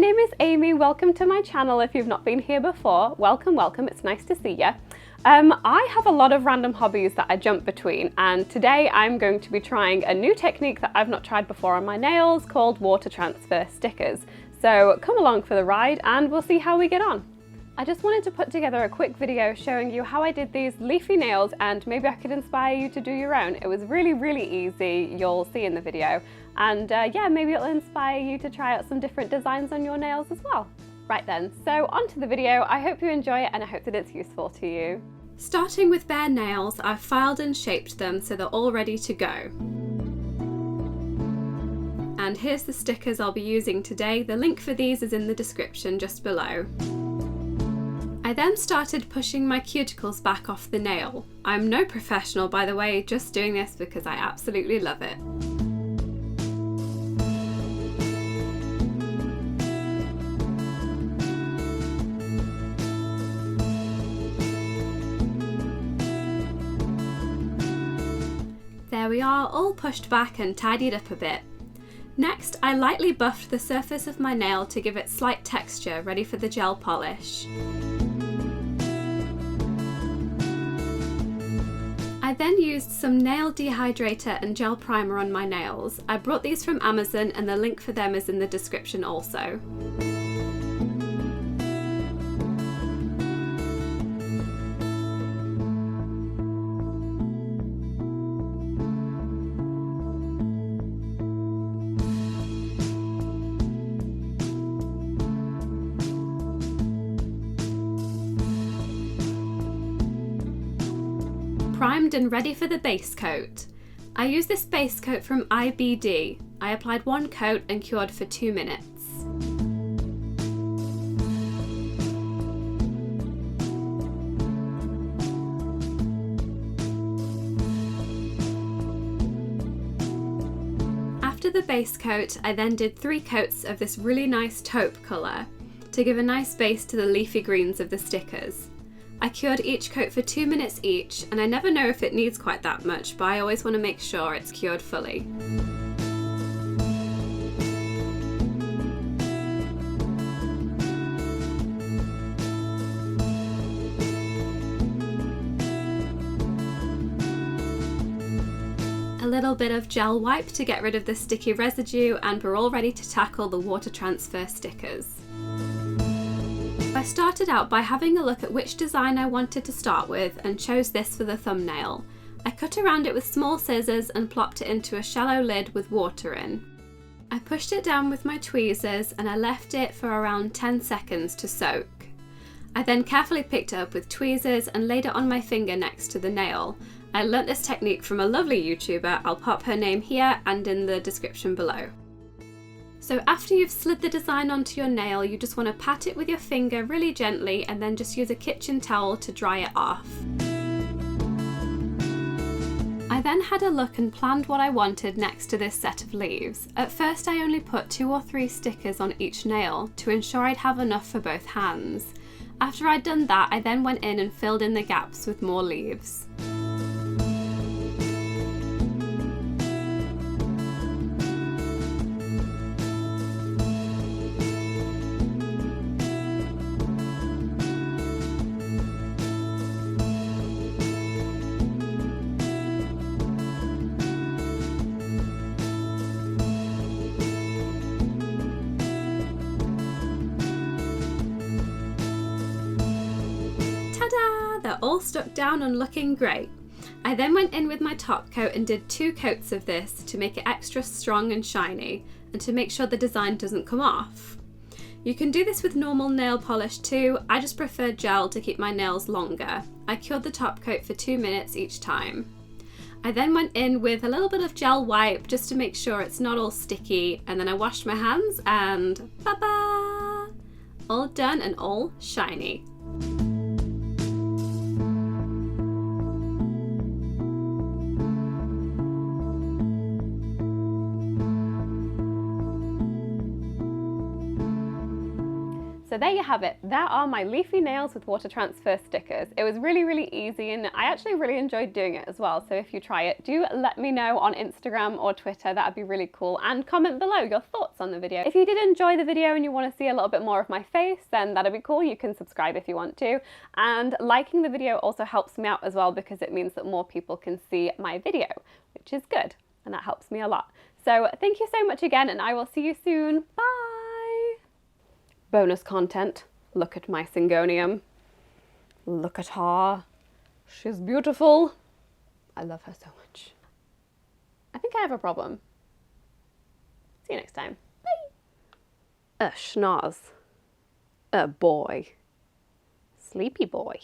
name is Amy. Welcome to my channel. If you've not been here before, welcome, welcome. It's nice to see you. I have a lot of random hobbies that I jump between, and today I'm going to be trying a new technique that I've not tried before on my nails called water transfer stickers. So come along for the ride and we'll see how we get on. I just wanted to put together a quick video showing you how I did these leafy nails, and maybe I could inspire you to do your own. It was really easy, you'll see in the video. And yeah, maybe it'll inspire you to try out some different designs on your nails as well. Right then, so onto the video. I hope you enjoy it and I hope that it's useful to you. Starting with bare nails, I've filed and shaped them so they're all ready to go. And here's the stickers I'll be using today. The link for these is in the description just below. I then started pushing my cuticles back off the nail. I'm no professional, by the way, just doing this because I absolutely love it. There we are, all pushed back and tidied up a bit. Next, I lightly buffed the surface of my nail to give it slight texture, ready for the gel polish. I then used some nail dehydrator and gel primer on my nails. I brought these from Amazon and the link for them is in the description also. Primed and ready for the base coat. I used this base coat from IBD. I applied one coat and cured for 2 minutes. After the base coat, I then did 3 coats of this really nice taupe colour to give a nice base to the leafy greens of the stickers. I cured each coat for 2 minutes each, and I never know if it needs quite that much, but I always want to make sure it's cured fully. A little bit of gel wipe to get rid of the sticky residue, and we're all ready to tackle the water transfer stickers. I started out by having a look at which design I wanted to start with and chose this for the thumbnail. I cut around it with small scissors and plopped it into a shallow lid with water in. I pushed it down with my tweezers and I left it for around 10 seconds to soak. I then carefully picked it up with tweezers and laid it on my finger next to the nail. I learnt this technique from a lovely YouTuber. I'll pop her name here and in the description below. So after you've slid the design onto your nail, you just want to pat it with your finger really gently and then just use a kitchen towel to dry it off. I then had a look and planned what I wanted next to this set of leaves. At first I only put 2 or 3 stickers on each nail to ensure I'd have enough for both hands. After I'd done that, I then went in and filled in the gaps with more leaves. Ta-da! They're all stuck down and looking great. I then went in with my top coat and did 2 coats of this to make it extra strong and shiny and to make sure the design doesn't come off. You can do this with normal nail polish too. I just prefer gel to keep my nails longer. I cured the top coat for 2 minutes each time. I then went in with a little bit of gel wipe just to make sure it's not all sticky, and then I washed my hands and ba-ba! All done and all shiny. So there you have it. There are my leafy nails with water transfer stickers. It was really, really easy and I actually really enjoyed doing it as well. So if you try it, do let me know on Instagram or Twitter. That'd be really cool. And comment below your thoughts on the video. If you did enjoy the video and you want to see a little bit more of my face, then that'd be cool. You can subscribe if you want to. And liking the video also helps me out as well because it means that more people can see my video, which is good. And that helps me a lot. So thank you so much again and I will see you soon. Bye! Bonus content. Look at my Syngonium. Look at her. She's beautiful. I love her so much. I think I have a problem. See you next time. Bye. Schnoz. Boy. Sleepy boy.